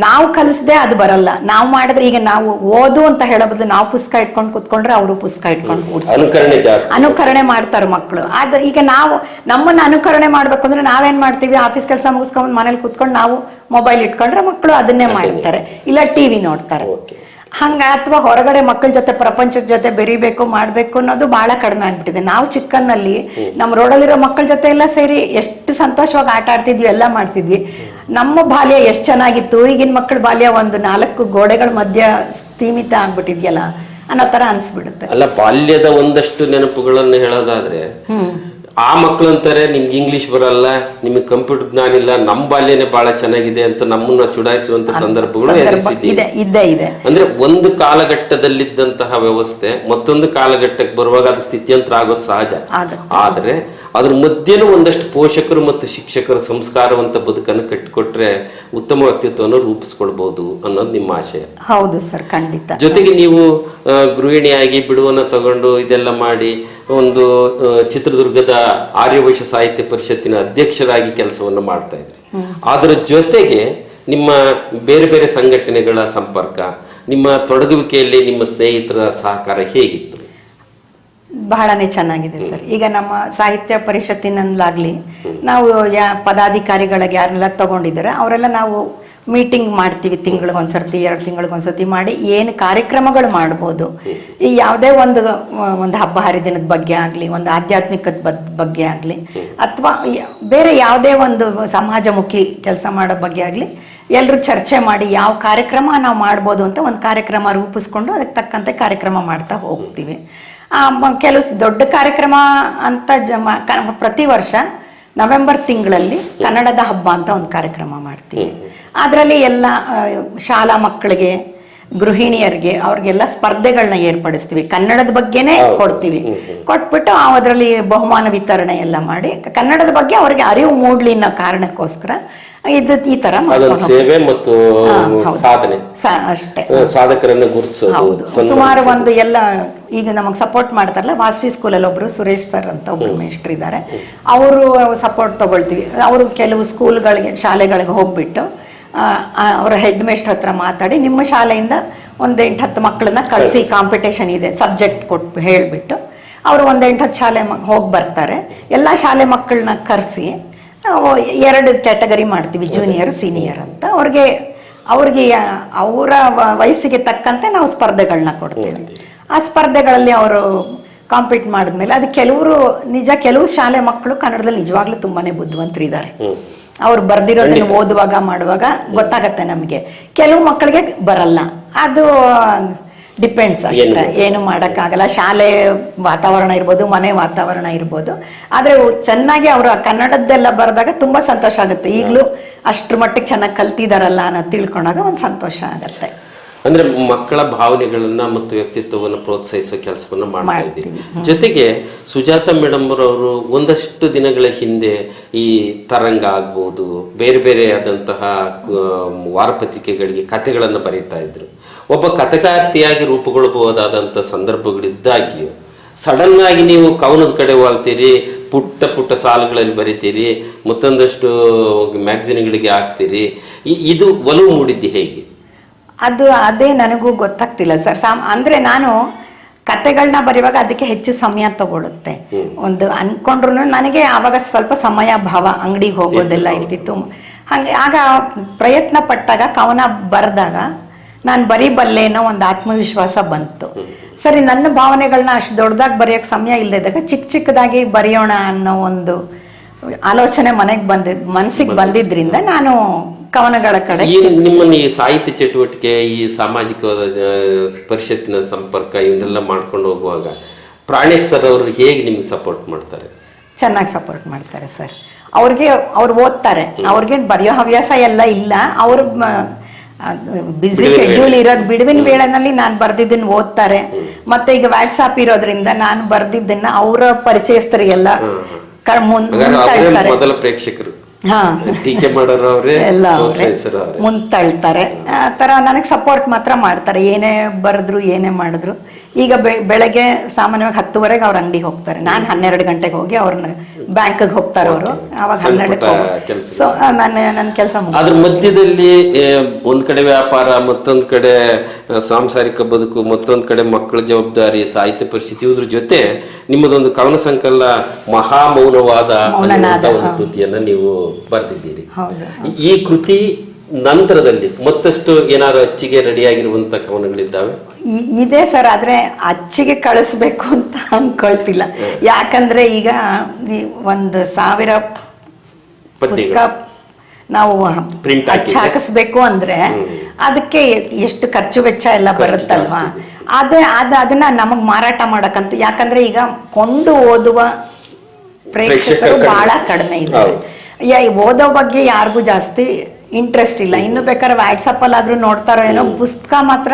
Speaker 2: ನಾವು ಕಲಿಸ್ದೆ ಅದು ಬರಲ್ಲ. ನಾವು ಮಾಡಿದ್ರೆ, ಈಗ ನಾವು ಓದು ಅಂತ ಹೇಳೋ ಬದಲು ನಾವು ಪುಸ್ತಕ ಇಟ್ಕೊಂಡು ಕುತ್ಕೊಂಡ್ರೆ ಅವರು ಪುಸ್ತಕ ಇಟ್ಕೊಂಡು ಅನುಕರಣೆ ಮಾಡ್ತಾರೆ ಮಕ್ಕಳು. ಅದು ಈಗ ನಾವು ನಮ್ಮನ್ನ ಅನುಕರಣೆ ಮಾಡ್ಬೇಕು ಅಂದ್ರೆ ನಾವೇನ್ ಮಾಡ್ತೀವಿ, ಆಫೀಸ್ ಕೆಲಸ ಮುಗಿಸ್ಕೊಂಡು ಮನೇಲಿ ಕುತ್ಕೊಂಡು ನಾವು ಮೊಬೈಲ್ ಇಟ್ಕೊಂಡ್ರೆ ಮಕ್ಕಳು ಅದನ್ನೇ ಮಾಡ್ತಾರೆ, ಇಲ್ಲ ಟಿವಿ ನೋಡ್ತಾರೆ. ಹಂಗ ಅಥವಾ ಹೊರಗಡೆ ಮಕ್ಕಳ ಜೊತೆ ಪ್ರಪಂಚದ ಜೊತೆ ಬೆರಿಬೇಕು ಮಾಡ್ಬೇಕು ಅನ್ನೋದು ಬಹಳ ಕಡಿಮೆ ಆಗ್ಬಿಟ್ಟಿದೆ. ನಾವು ಚಿಕ್ಕನ್ನಲ್ಲಿ ನಮ್ಮ ರೋಡಲ್ಲಿರೋ ಮಕ್ಕಳ ಜೊತೆ ಎಲ್ಲ ಸೇರಿ ಎಷ್ಟು ಸಂತೋಷವಾಗಿ ಆಟ ಆಡ್ತಿದ್ವಿ, ಎಲ್ಲ ಮಾಡ್ತಿದ್ವಿ. ನಮ್ಮ ಬಾಲ್ಯ ಎಷ್ಟು ಚೆನ್ನಾಗಿತ್ತು, ಈಗಿನ ಮಕ್ಕಳ ಬಾಲ್ಯ ಒಂದು 4 ಗೋಡೆಗಳ ಮಧ್ಯ ಸೀಮಿತ ಆಗ್ಬಿಟ್ಟಿದ್ಯಲ್ಲ ಅನ್ನೋ ತರ ಅನ್ಸ್ಬಿಡುತ್ತೆ.
Speaker 1: ಅಲ್ಲ, ಬಾಲ್ಯದ ಒಂದಷ್ಟು ನೆನಪುಗಳನ್ನು ಹೇಳೋದಾದ್ರೆ, ಆ ಮಕ್ಳು ಅಂತಾರೆ ನಿಮ್ಗೆ ಇಂಗ್ಲಿಷ್ ಬರಲ್ಲ, ನಿಮಗೆ ಕಂಪ್ಯೂಟರ್ ಜ್ಞಾನ ಇಲ್ಲ, ನಮ್ಮ ಬಾಲ್ಯನೇ ಬಹಳ ಚೆನ್ನಾಗಿದೆ ಅಂತ ನಮ್ಮನ್ನ ಚುಡಾಯಿಸುವಂತ ಸಂದರ್ಭಗಳು
Speaker 2: ಇದೆ.
Speaker 1: ಅಂದ್ರೆ ಒಂದು ಕಾಲಘಟ್ಟದಲ್ಲಿದ್ದಂತಹ ವ್ಯವಸ್ಥೆ ಮತ್ತೊಂದು ಕಾಲಘಟ್ಟಕ್ಕೆ ಬರುವಾಗ ಅದು ಸ್ಥಿತ್ಯಂತರ ಆಗೋದು ಸಹಜ. ಆದ್ರೆ ಅದ್ರ ಮಧ್ಯನೂ ಒಂದಷ್ಟು ಪೋಷಕರು ಮತ್ತು ಶಿಕ್ಷಕರ ಸಂಸ್ಕಾರವಂತ ಬದುಕನ್ನು ಕಟ್ಟಿಕೊಟ್ರೆ ಉತ್ತಮ ವ್ಯಕ್ತಿತ್ವವನ್ನು ರೂಪಿಸ್ಕೊಳ್ಬಹುದು ಅನ್ನೋದು ನಿಮ್ಮ ಆಶಯ.
Speaker 2: ಹೌದು ಸರ್, ಖಂಡಿತ.
Speaker 1: ಜೊತೆಗೆ ನೀವು ಗೃಹಿಣಿಯಾಗಿ ಬಿಡುವನ್ನ ತಗೊಂಡು ಇದೆಲ್ಲ ಮಾಡಿ ಒಂದು ಚಿತ್ರದುರ್ಗದ ಆರ್ಯವೈಶ್ಯ ಸಾಹಿತ್ಯ ಪರಿಷತ್ತಿನ ಅಧ್ಯಕ್ಷರಾಗಿ ಕೆಲಸವನ್ನು ಮಾಡ್ತಾ ಇದ್ರಿ. ಅದರ ಜೊತೆಗೆ ನಿಮ್ಮ ಬೇರೆ ಬೇರೆ ಸಂಘಟನೆಗಳ ಸಂಪರ್ಕ, ನಿಮ್ಮ ತೊಡಗುವಿಕೆಯಲ್ಲಿ ನಿಮ್ಮ ಸ್ನೇಹಿತರ ಸಹಕಾರ ಹೇಗಿತ್ತು?
Speaker 2: ಬಹಳನೇ ಚೆನ್ನಾಗಿದೆ ಸರ್. ಈಗ ನಮ್ಮ ಸಾಹಿತ್ಯ ಪರಿಷತ್ತಿನಲ್ಲಾಗ್ಲಿ ನಾವು ಪದಾಧಿಕಾರಿಗಳಿಗೆ ಯಾರೆಲ್ಲ ತಗೊಂಡಿದ್ದಾರೆ ಅವರೆಲ್ಲ ನಾವು ಮೀಟಿಂಗ್ ಮಾಡ್ತೀವಿ, ತಿಂಗಳಿಗೊಂದ್ಸರ್ತಿ 2 ತಿಂಗಳಿಗೊಂದ್ಸರ್ತಿ ಮಾಡಿ ಏನು ಕಾರ್ಯಕ್ರಮಗಳು ಮಾಡ್ಬೋದು. ಈ ಯಾವುದೇ ಒಂದು ಹಬ್ಬ ಹರಿದಿನದ ಬಗ್ಗೆ ಆಗಲಿ, ಒಂದು ಆಧ್ಯಾತ್ಮಿಕದ ಬಗ್ಗೆ ಆಗಲಿ, ಅಥವಾ ಬೇರೆ ಯಾವುದೇ ಒಂದು ಸಮಾಜಮುಖಿ ಕೆಲಸ ಮಾಡೋ ಬಗ್ಗೆ ಆಗಲಿ, ಎಲ್ಲರೂ ಚರ್ಚೆ ಮಾಡಿ ಯಾವ ಕಾರ್ಯಕ್ರಮ ನಾವು ಮಾಡ್ಬೋದು ಅಂತ ಒಂದು ಕಾರ್ಯಕ್ರಮ ರೂಪಿಸ್ಕೊಂಡು ಅದಕ್ಕೆ ತಕ್ಕಂತೆ ಕಾರ್ಯಕ್ರಮ ಮಾಡ್ತಾ ಹೋಗ್ತೀವಿ. ಕೆಲವು ದೊಡ್ಡ ಕಾರ್ಯಕ್ರಮ ಅಂತ ಪ್ರತಿ ವರ್ಷ ನವೆಂಬರ್ ತಿಂಗಳಲ್ಲಿ ಕನ್ನಡದ ಹಬ್ಬ ಅಂತ ಒಂದು ಕಾರ್ಯಕ್ರಮ ಮಾಡ್ತೀವಿ. ಅದರಲ್ಲಿ ಎಲ್ಲ ಶಾಲಾ ಮಕ್ಕಳಿಗೆ, ಗೃಹಿಣಿಯರಿಗೆ, ಅವ್ರಿಗೆಲ್ಲ ಸ್ಪರ್ಧೆಗಳನ್ನ ಏರ್ಪಡಿಸ್ತೀವಿ. ಕನ್ನಡದ ಬಗ್ಗೆನೇ ಕೊಡ್ತೀವಿ. ಕೊಟ್ಬಿಟ್ಟು ಅದರಲ್ಲಿ ಬಹುಮಾನ ವಿತರಣೆ ಎಲ್ಲ ಮಾಡಿ ಕನ್ನಡದ ಬಗ್ಗೆ ಅವ್ರಿಗೆ ಅರಿವು ಮೂಡ್ಲಿ ಅನ್ನೋ ಕಾರಣಕ್ಕೋಸ್ಕರ ಈ ತರ
Speaker 1: ಸೇವೆ ಮತ್ತು ಸಾಧನೆ
Speaker 2: ಅಷ್ಟೇ,
Speaker 1: ಸಾಧಕರನ್ನು ಗುರುತಿಸೋದು.
Speaker 2: ಸುಮಾರು ಒಂದು ಎಲ್ಲ ಈಗ ನಮಗೆ ಸಪೋರ್ಟ್ ಮಾಡ್ತಾರಲ್ಲ, ವಾಸವಿ ಸ್ಕೂಲಲ್ಲಿ ಒಬ್ರು ಸುರೇಶ್ ಸರ್ ಅಂತ ಒಬ್ರು ಮೇಷ್ಟ್ರು ಇದ್ದಾರೆ, ಅವರು ಸಪೋರ್ಟ್ ತಗೊಳ್ತೀವಿ. ಅವರು ಕೆಲವು ಸ್ಕೂಲ್ಗಳಿಗೆ, ಶಾಲೆಗಳಿಗೆ ಹೋಗ್ಬಿಟ್ಟು ಅವರ ಹೆಡ್ ಮೇಸ್ಟರ್ ಹತ್ರ ಮಾತಾಡಿ ನಿಮ್ಮ ಶಾಲೆಯಿಂದ ಒಂದು 8-10 ಮಕ್ಕಳನ್ನ ಕಳಿಸಿ ಕಾಂಪಿಟೇಷನ್ ಇದೆ ಸಬ್ಜೆಕ್ಟ್ ಕೊಟ್ಟು ಹೇಳಿಬಿಟ್ಟು ಅವರು ಒಂದು 8-10 ಶಾಲೆ ಹೋಗಿ ಬರ್ತಾರೆ. ಎಲ್ಲ ಶಾಲೆ ಮಕ್ಕಳನ್ನ ಕರೆಸಿ 2 ಕ್ಯಾಟಗರಿ ಮಾಡ್ತೀವಿ, ಜೂನಿಯರ್ ಸೀನಿಯರ್ ಅಂತ. ಅವ್ರಿಗೆ ಅವರ ವಯಸ್ಸಿಗೆ ತಕ್ಕಂತೆ ನಾವು ಸ್ಪರ್ಧೆಗಳನ್ನ ಕೊಡ್ತೀವಿ. ಆ ಸ್ಪರ್ಧೆಗಳಲ್ಲಿ ಅವರು ಕಾಂಪೀಟ್ ಮಾಡಿದ್ಮೇಲೆ ಅದು ಕೆಲವು ಶಾಲೆ ಮಕ್ಕಳು ಕನ್ನಡದಲ್ಲಿ ನಿಜವಾಗ್ಲೂ ತುಂಬಾನೇ ಬುದ್ಧಿವಂತರಿದ್ದಾರೆ. ಅವ್ರು ಬರ್ದಿರೋದನ್ನ ಓದುವಾಗ ಮಾಡುವಾಗ ಗೊತ್ತಾಗತ್ತೆ ನಮಗೆ. ಕೆಲವು ಮಕ್ಕಳಿಗೆ ಬರಲ್ಲ, ಅದು ಡಿಪೆಂಡ್ಸ್ ಅಷ್ಟೇ, ಏನು ಮಾಡೋಕ್ಕಾಗಲ್ಲ. ಶಾಲೆ ವಾತಾವರಣ ಇರ್ಬೋದು, ಮನೆ ವಾತಾವರಣ ಇರ್ಬೋದು. ಆದರೆ ಚೆನ್ನಾಗಿ ಅವರು ಕನ್ನಡದ್ದೆಲ್ಲ ಬರೆದಾಗ ತುಂಬ ಸಂತೋಷ ಆಗುತ್ತೆ. ಈಗಲೂ ಅಷ್ಟ್ರ ಮಟ್ಟಿಗೆ ಚೆನ್ನಾಗಿ ಕಲ್ತಿದಾರಲ್ಲ ಅನ್ನೋದು ತಿಳ್ಕೊಂಡಾಗ ಒಂದು ಸಂತೋಷ ಆಗುತ್ತೆ.
Speaker 1: ಅಂದ್ರೆ ಮಕ್ಕಳ ಭಾವನೆಗಳನ್ನ ಮತ್ತು ವ್ಯಕ್ತಿತ್ವವನ್ನು ಪ್ರೋತ್ಸಾಹಿಸೋ ಕೆಲಸವನ್ನ ಮಾಡ್ತಾ ಇದ್ದೀವಿ. ಜೊತೆಗೆ ಸುಜಾತ ಮೇಡಮ್ ಅವರು ಒಂದಷ್ಟು ದಿನಗಳ ಹಿಂದೆ ಈ ತರಂಗ ಆಗ್ಬೋದು, ಬೇರೆ ಬೇರೆ ಆದಂತಹ ವಾರಪತ್ರಿಕೆಗಳಿಗೆ ಕಥೆಗಳನ್ನು ಬರೀತಾ ಇದ್ರು. ಒಬ್ಬ ಕಥೆಗಾರ್ತಿಯಾಗಿ ರೂಪುಗೊಳ್ಳಬಹುದಾದಂಥ ಸಂದರ್ಭಗಳಿದ್ದಾಗಿಯೂ ಸಡನ್ ಆಗಿ ನೀವು ಕವನದ ಕಡೆ ಹೋಗ್ತೀರಿ, ಪುಟ್ಟ ಸಾಲುಗಳಲ್ಲಿ ಬರಿತೀರಿ, ಮತ್ತೊಂದಷ್ಟು ಮ್ಯಾಗಝಿನ್ಗಳಿಗೆ ಹಾಕ್ತೀರಿ. ಇದು ಒಲವು ಮೂಡಿದ್ದು ಹೇಗೆ?
Speaker 2: ಅದೇ ನನಗೂ ಗೊತ್ತಾಗ್ತಿಲ್ಲ ಸರ್. ಅಂದ್ರೆ ನಾನು ಕತೆಗಳನ್ನ ಬರೆಯುವಾಗ ಅದಕ್ಕೆ ಹೆಚ್ಚು ಸಮಯ ತಗೊಳುತ್ತೆ. ಒಂದು ಅನ್ಕೊಂಡ್ರು ನನಗೆ ಆವಾಗ ಸ್ವಲ್ಪ ಸಮಯ ಭಾವ, ಅಂಗಡಿಗೆ ಹೋಗೋದೆಲ್ಲ ಇರ್ತಿತ್ತು. ಆಗ ಪ್ರಯತ್ನ ಪಟ್ಟಾಗ ಕವನ ಬರೆದಾಗ ನಾನು ಬರೀಬಲ್ಲೆ ಅನ್ನೋ ಒಂದು ಆತ್ಮವಿಶ್ವಾಸ ಬಂತು. ಸರಿ, ನನ್ನ ಭಾವನೆಗಳನ್ನ ಅಷ್ಟು ದೊಡ್ಡದಾಗಿ ಬರೆಯೋಕೆ ಸಮಯ ಇಲ್ಲದಾಗ ಚಿಕ್ಕದಾಗಿ ಬರೆಯೋಣ ಅನ್ನೋ ಒಂದು ಆಲೋಚನೆ ಮನಸ್ಸಿಗೆ ಬಂದಿದ್ರಿಂದ ನಾನು ಕವನಗಳ ಕಡೆ
Speaker 1: ನಿಮ್ಮನ್ನು ಈ ಸಾಹಿತ್ಯ ಚಟುವಟಿಕೆ, ಈ ಸಾಮಾಜಿಕವಾದ ಪರಿಷತ್ತಿನ ಸಂಪರ್ಕ ಇವನ್ನೆಲ್ಲ ಮಾಡ್ಕೊಂಡು ಹೋಗುವಾಗ ಪ್ರಾಣೇಶ್ ಸರ್ ಅವರು ಹೇಗೆ ನಿಮ್ಗೆ ಸಪೋರ್ಟ್ ಮಾಡ್ತಾರೆ?
Speaker 2: ಚೆನ್ನಾಗಿ ಸಪೋರ್ಟ್ ಮಾಡ್ತಾರೆ ಸರ್. ಅವ್ರು ಓದ್ತಾರೆ, ಅವ್ರಿಗೇನು ಬರೆಯೋ ಹವ್ಯಾಸ ಎಲ್ಲ ಇಲ್ಲ. ಅವರು ಬಿಸಿ ಶೆಡ್ಯೂಲ್ ಇರೋದು, ಬಿಡುವಿನ ವೇಳೆನಲ್ಲಿ ನಾನು ಬರ್ದಿದ್ದನ್ನು ಓದ್ತಾರೆ. ಮತ್ತೆ ಈಗ ವಾಟ್ಸಾಪ್ ಇರೋದ್ರಿಂದ ನಾನು ಬರ್ದಿದ್ದನ್ನ ಅವರ ಪರಿಚಯಸ್ಥರಿಗೆಲ್ಲ
Speaker 1: ಮೊದಲ ಪ್ರೇಕ್ಷಕರು
Speaker 2: ಮುಂತಳ್ತಾರೆ. ಆ ತರ ನನಗೆ ಸಪೋರ್ಟ್ ಮಾತ್ರ ಮಾಡ್ತಾರೆ. ಏನೇ ಬರೆದ್ರು ಏನೇ ಮಾಡಿದ್ರು. ಈಗ ಬೆಳಗ್ಗೆ ಸಾಮಾನ್ಯವಾಗಿ 10:30 ಅವ್ರ ಅಂಗಡಿಗೆ ಹೋಗ್ತಾರೆ. ನಾನು 12 ಗಂಟೆಗೆ ಹೋಗಿ ಅವ್ರನ್ನ ಬ್ಯಾಂಕ್ಗೆ ಹೋಗ್ತಾರೆ ಅವರು. ಅವಾಗ 12 ಸೊ ನನ್ನ ಕೆಲಸ
Speaker 1: ಅದ್ರ ಮಧ್ಯದಲ್ಲಿ ಒಂದ್ ಕಡೆ ವ್ಯಾಪಾರ, ಮತ್ತೊಂದ್ ಕಡೆ ಸಾಂಸಾರಿಕ ಬದುಕು, ಮತ್ತೊಂದ್ ಕಡೆ ಮಕ್ಕಳ ಜವಾಬ್ದಾರಿ, ಸಾಹಿತ್ಯ ಪರಿಸ್ಥಿತಿ, ಇದ್ರ ಜೊತೆ ನಿಮ್ಮದೊಂದು ಕವನ ಸಂಕಲನ ಮಹಾಮೌನವಾದ ಒಂದು ಕೃತಿಯನ್ನ ನೀವು ಬರೆದಿದ್ದೀರಿ. ಈ ಕೃತಿ ನಂತರದಲ್ಲಿ ಮತ್ತಷ್ಟು ಏನಾದ್ರು ಅಚ್ಚಿಗೆ ರೆಡಿಯಾಗಿರುವಂತ ಕವನಗಳಿದ್ದಾವೆ?
Speaker 2: ಇದೆ ಸರ್, ಆದ್ರೆ ಅಚ್ಚಿಗೆ ಕಳಿಸ್ಬೇಕು ಅಂತ ಅನ್ಕೊಳ್ತಿಲ್ಲ. ಯಾಕಂದ್ರೆ ಈಗ 1,000 ಪುಸ್ತಕ ನಾವು ಅಚ್ಚ ಹಾಕಿಸ್ಬೇಕು ಅಂದ್ರೆ ಅದಕ್ಕೆ ಎಷ್ಟು ಖರ್ಚು ವೆಚ್ಚ ಎಲ್ಲ ಬರುತ್ತಲ್ವಾ. ಅದನ್ನ ನಮಗ್ ಮಾರಾಟ ಮಾಡಕ್ಕಂತ, ಯಾಕಂದ್ರೆ ಈಗ ಕೊಂಡು ಓದುವ ಪ್ರೇಕ್ಷಕರು ಬಹಳ ಕಡಿಮೆ ಇದ್ದಾರೆ. ಓದೋ ಬಗ್ಗೆ ಯಾರಿಗೂ ಜಾಸ್ತಿ ಇಂಟ್ರೆಸ್ಟ್ ಇಲ್ಲ. ಇನ್ನು ಬೇಕಾದ್ರೆ ವಾಟ್ಸಪ್ ಅಲ್ಲಾದ್ರೂ ನೋಡ್ತಾರೋ ಏನೋ, ಪುಸ್ತಕ ಮಾತ್ರ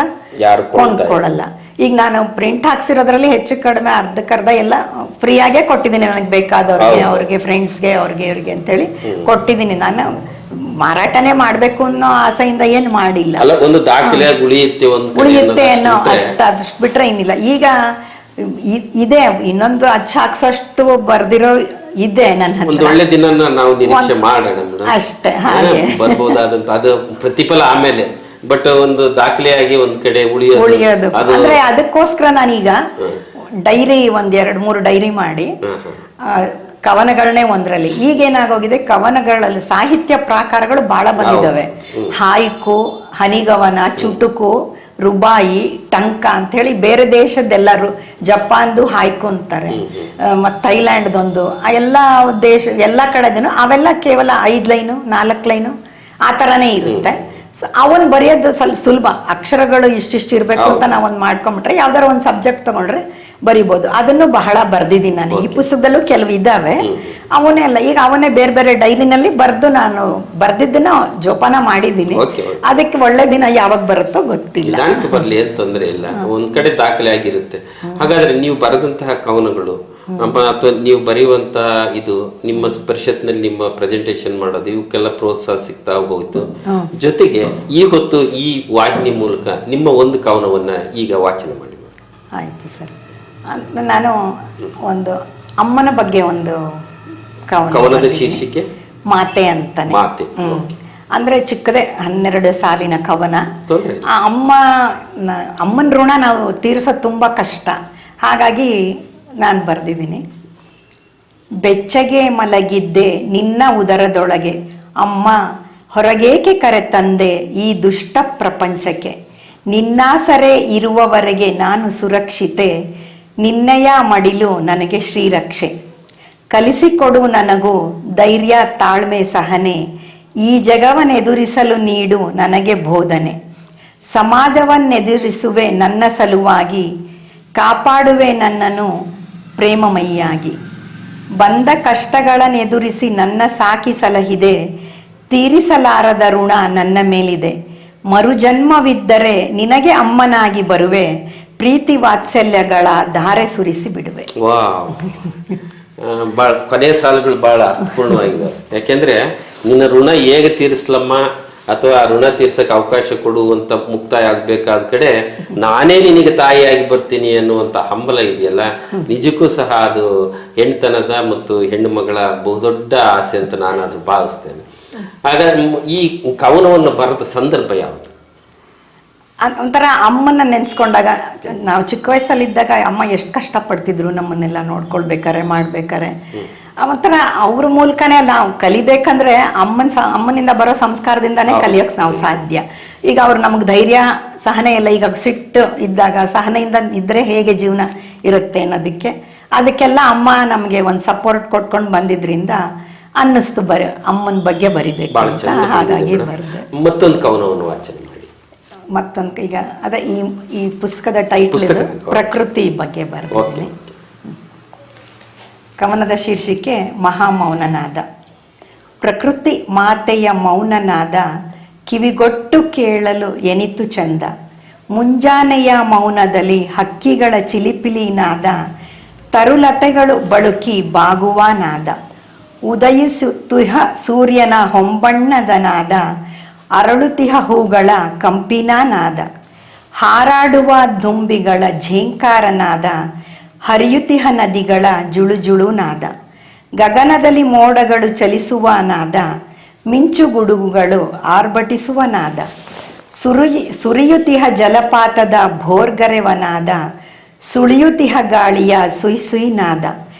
Speaker 2: ಕೊಂಡ್ಕೊಡಲ್ಲ. ಈಗ ನಾನು ಪ್ರಿಂಟ್ ಹಾಕ್ಸಿರೋದ್ರಲ್ಲಿ ಹೆಚ್ಚು ಕಡಿಮೆ ಅರ್ಧಕ್ಕರ್ಧ ಎಲ್ಲ ಫ್ರೀಯಾಗೇ ಕೊಟ್ಟಿದ್ದೀನಿ. ನನಗೆ ಬೇಕಾದವ್ರಿಗೆ, ಅವ್ರಿಗೆ ಫ್ರೆಂಡ್ಸ್ಗೆ, ಇವ್ರಿಗೆ ಅಂತೇಳಿ ಕೊಟ್ಟಿದ್ದೀನಿ. ನಾನು ಮಾರಾಟನೇ ಮಾಡ್ಬೇಕು ಅನ್ನೋ ಆಸೆಯಿಂದ ಏನ್ ಮಾಡಿಲ್ಲ. ಉಳಿಯುತ್ತೆ ಅನ್ನೋ ಅಷ್ಟು ಬಿಟ್ರೆ ಏನಿಲ್ಲ. ಈಗ ಇದೆ, ಇನ್ನೊಂದು ಅಚ್ಚ ಹಾಕ್ಸೋಷ್ಟು ಬರ್ದಿರೋ ಇದೆ ನನ್ನ
Speaker 1: ಒಂದು ಒಳ್ಳೆ ದಿನ ನಾವು ನಿರೀಕ್ಷೆ ಮಾಡೋಣ
Speaker 2: ಅಷ್ಟೇ. ಹಾಗೆ
Speaker 1: ಬರ್ಬೋದಾದಂತ ಅದು ಪ್ರತಿಫಲ ಆಮೇಲೆ, ಬಟ್ ಒಂದು ದಾಖಲೆಯಾಗಿ ಒಂದ್ ಕಡೆ
Speaker 2: ಉಳಿಯೋದು. ಅಂದ್ರೆ ಅದಕ್ಕೋಸ್ಕರ ನಾನೀಗ ಡೈರಿ 1-2-3 ಡೈರಿ ಮಾಡಿ ಕವನಗಳನ್ನೇ ಒಂದರಲ್ಲಿ. ಈಗೇನಾಗೋಗಿದೆ, ಕವನಗಳಲ್ಲಿ ಸಾಹಿತ್ಯ ಪ್ರಾಕಾರಗಳು ಬಹಳ ಬಂದಿದ್ದಾವೆ. ಹಾಯ್ಕು, ಹನಿಗವನ, ಚುಟುಕು, ರುಬಾಯಿ, ಟಂಕ ಅಂತ ಹೇಳಿ ಬೇರೆ ದೇಶದ್ದೆಲ್ಲರೂ, ಜಪಾನ್ದು ಹಾಯ್ಕು ಅಂತಾರೆ, ಮತ್ತು ಥೈಲ್ಯಾಂಡ್ದೊಂದು, ಎಲ್ಲ ಎಲ್ಲ ಕಡೆದೂ ಅವೆಲ್ಲ ಕೇವಲ 5 ಲೈನು 4 ಲೈನು ಆ ಥರನೇ ಇರುತ್ತೆ. ಸೊ ಅವನ್ ಬರೆಯೋದು ಸ್ವಲ್ಪ ಸುಲಭ. ಅಕ್ಷರಗಳು ಇಷ್ಟಿಷ್ಟು ಇರಬೇಕು ಅಂತ ನಾವೊಂದು ಮಾಡ್ಕೊಂಬಿಟ್ರೆ ಯಾವ್ದಾರ ಒಂದು ಸಬ್ಜೆಕ್ಟ್ ತಗೊಂಡ್ರೆ ಬರಿಬೋದು. ಅದನ್ನು ಬಹಳ ಬರ್ದಿದ್ದೀನಿ ನಾನು. ಈ ಪುಸ್ತಕದಲ್ಲೂ ಕೆಲವು ಇದ್ದಾವೆ, ಅವನೇ ಅಲ್ಲ. ಈಗ ಅವನೇ ಬೇರೆ ಬೇರೆ ಡೈರಿನಲ್ಲಿ ಬರೆದು ನಾನು ಬರ್ದಿದ್ದನ್ನ ಜೋಪಾನ ಮಾಡಿದ್ದೀನಿ. ಅದಕ್ಕೆ ಒಳ್ಳೆ ದಿನ ಯಾವಾಗ ಬರುತ್ತೋ ಗೊತ್ತಿಲ್ಲ.
Speaker 1: ಬರ್ಲಿ ಅಂತ ತೊಂದರೆ ಇಲ್ಲ, ಒಂದ್ ಕಡೆ ದಾಖಲೆ ಆಗಿರುತ್ತೆ. ಹಾಗಾದ್ರೆ ನೀವು ಬರೆದಂತಹ ಕವನಗಳು ಅಥವಾ ನೀವು ಬರೆಯುವಂತ ಇದು ನಿಮ್ಮ ಪರಿಷತ್ನಲ್ಲಿ ನಿಮ್ಮ ಪ್ರೆಸೆಂಟೇಶನ್ ಮಾಡೋದು, ಇವಕ್ಕೆಲ್ಲ ಪ್ರೋತ್ಸಾಹ ಸಿಗ್ತಾ ಹೋಯ್ತು. ಜೊತೆಗೆ ಈ ಹೊತ್ತು ಈ ವಾಹಿನಿ ಮೂಲಕ ನಿಮ್ಮ ಒಂದು ಕವನವನ್ನ ಈಗ ವಾಚನ ಮಾಡಿ.
Speaker 2: ಆಯ್ತು ಸರ್. ನಾನು ಒಂದು ಅಮ್ಮನ ಬಗ್ಗೆ ಒಂದು
Speaker 1: ಕವನದ ಶೀರ್ಷಿಕೆ
Speaker 2: ಮಾತೆ ಅಂತಾನೆ.
Speaker 1: ಮಾತೆ.
Speaker 2: ಅಂದ್ರೆ ಚಿಕ್ಕದೇ 12 ಸಾಲಿನ ಕವನ.
Speaker 1: ತೊಂದ್ರೆ ಇಲ್ಲ.
Speaker 2: ಆ ಅಮ್ಮನ ಋಣ ನಾವು ತೀರಿಸೋದು ತುಂಬ ಕಷ್ಟ, ಹಾಗಾಗಿ ನಾನು ಬರೆದಿದ್ದೀನಿ. ಬೆಚ್ಚಗೆ ಮಲಗಿದ್ದೆ ನಿನ್ನ ಉದರದೊಳಗೆ ಅಮ್ಮ, ಹೊರಗೇಕೆ ಕರೆ ತಂದೆ ಈ ದುಷ್ಟ ಪ್ರಪಂಚಕ್ಕೆ, ನಿನ್ನಾಸರೆ ಇರುವವರೆಗೆ ನಾನು ಸುರಕ್ಷಿತೆ, ನಿನ್ನೆಯ ಮಡಿಲು ನನಗೆ ಶ್ರೀರಕ್ಷೆ. ಕಲಿಸಿಕೊಡು ನನಗೂ ಧೈರ್ಯ ತಾಳ್ಮೆ ಸಹನೆ, ಈ ಜಗವನ್ನೆದುರಿಸಲು ನೀಡು ನನಗೆ ಬೋಧನೆ. ಸಮಾಜವನ್ನೆದುರಿಸುವೆ ನನ್ನ ಸಲುವಾಗಿ, ಕಾಪಾಡುವೆ ನನ್ನನ್ನು ಪ್ರೇಮಮಯಿಯಾಗಿ. ಬಂದ ಕಷ್ಟಗಳನ್ನೆದುರಿಸಿ ನನ್ನ ಸಾಕಿ ಸಲಹಿದೆ, ತೀರಿಸಲಾರದ ಋಣ ನನ್ನ ಮೇಲಿದೆ. ಮರುಜನ್ಮವಿದ್ದರೆ ನಿನಗೆ ಅಮ್ಮನಾಗಿ ಬರುವೆ, ಪ್ರೀತಿ ವಾತ್ಸಲ್ಯಗಳ ಧಾರೆ ಸುರಿಸಿ ಬಿಡುವೆ.
Speaker 1: ಭಾಳ ಕೊನೆಯ ಸಾಲುಗಳು ಭಾಳ ಅರ್ಥಪೂರ್ಣವಾಗಿದೆ. ಯಾಕೆಂದ್ರೆ ನಿನ್ನ ಋಣ ಹೇಗೆ ತೀರಿಸ್ಲಮ್ಮ ಅಥವಾ ಆ ಋಣ ತೀರ್ಸಕ್ಕೆ ಅವಕಾಶ ಕೊಡುವಂತ ಮುಕ್ತಾಯ ಆಗ್ಬೇಕಾದ ಕಡೆ ನಾನೇ ನಿನಗೆ ತಾಯಿಯಾಗಿ ಬರ್ತೀನಿ ಅನ್ನುವಂಥ ಹಂಬಲ ಇದೆಯಲ್ಲ, ನಿಜಕ್ಕೂ ಸಹ ಅದು ಹೆಣ್ತನದ ಮತ್ತು ಹೆಣ್ಣು ಮಗಳ ಬಹುದೊಡ್ಡ ಆಸೆ ಅಂತ ನಾನು ಅದು ಭಾವಿಸ್ತೇನೆ. ಹಾಗಾದ್ರೆ ಈ ಕವನವನ್ನು ಬರೆದ ಸಂದರ್ಭ ಯಾವುದು?
Speaker 2: ಒಂಥರ ಅಮ್ಮನ ನೆನೆಸ್ಕೊಂಡಾಗ, ನಾವು ಚಿಕ್ಕ ವಯಸ್ಸಲ್ಲಿದ್ದಾಗ ಅಮ್ಮ ಎಷ್ಟು ಕಷ್ಟಪಡ್ತಿದ್ರು ನಮ್ಮನ್ನೆಲ್ಲ ನೋಡ್ಕೊಳ್ಬೇಕಾರೆ ಮಾಡ್ಬೇಕಾರೆ. ಒಂಥರ ಅವ್ರ ಮೂಲಕನೇ ನಾವು ಕಲಿಬೇಕಂದ್ರೆ ಅಮ್ಮನಿಂದ ಬರೋ ಸಂಸ್ಕಾರದಿಂದಾನೇ ಕಲಿಯೋಕೆ ನಾವು ಸಾಧ್ಯ. ಈಗ ಅವ್ರು ನಮಗೆ ಧೈರ್ಯ ಸಹನೆ ಎಲ್ಲ, ಈಗ ಸಿಟ್ಟು ಇದ್ದಾಗ ಸಹನೆಯಿಂದ ಇದ್ರೆ ಹೇಗೆ ಜೀವನ ಇರುತ್ತೆ ಅನ್ನೋದಕ್ಕೆ, ಅದಕ್ಕೆಲ್ಲ ಅಮ್ಮ ನಮಗೆ ಒಂದು ಸಪೋರ್ಟ್ ಕೊಟ್ಕೊಂಡು ಬಂದಿದ್ರಿಂದ ಅನ್ನಿಸ್ತು ಅಮ್ಮನ ಬಗ್ಗೆ ಬರಿಬೇಕು ಅಂತ. ಹಾಗಾಗಿ ಬರೆದೆ.
Speaker 1: ಮತ್ತೊಂದು ಕವನವನ್ನು ವಾಚನ ಮಾಡಿ.
Speaker 2: ಮತ್ತೊಂದು ಈಗ ಅದೇ ಈ ಪುಸ್ತಕದ ಟೈಟಲ್ ಪ್ರಕೃತಿ ಬಗ್ಗೆ ಬರೆದಿದ್ದೀನಿ. ಕವನದ ಶೀರ್ಷಿಕೆ ಮಹಾಮೌನನಾದ. ಪ್ರಕೃತಿ ಮಾತೆಯ ಮೌನನಾದ ಕಿವಿಗೊಟ್ಟು ಕೇಳಲು ಎನಿತು ಚಂದ. ಮುಂಜಾನೆಯ ಮೌನದಲ್ಲಿ ಹಕ್ಕಿಗಳ ಚಿಲಿಪಿಲಿ ನಾದ, ತರುಲತೆಗಳು ಬಳುಕಿ ಬಾಗುವ ನಾದ. ಉದಯಿಸುತ್ತಿಹ ಸೂರ್ಯನ ಹೊಂಬಣ್ಣದ ನಾದ, ಅರಳುತಿಹ ಹೂಗಳ ಕಂಪಿನ ನಾದ. ಹಾರಾಡುವ ದುಂಬಿಗಳ ಝೇಂಕಾರ ನಾದ, ಹರಿಯುತಿಹ ನದಿಗಳ ಜುಳುಜುಳು ನಾದ. ಗಗನದಲ್ಲಿ ಮೋಡಗಳು ಚಲಿಸುವ ನಾದ, ಮಿಂಚುಗುಡುಗುಗಳು ಆರ್ಭಟಿಸುವ ನಾದ. ಸುರಿಯುತಿಹ ಜಲಪಾತದ ಭೋರ್ಗರೆವ ನಾದ, ಸುಳಿಯುತಿಹ ಗಾಳಿಯ ಸುಯ್ ಸುಯ್ ನಾದ.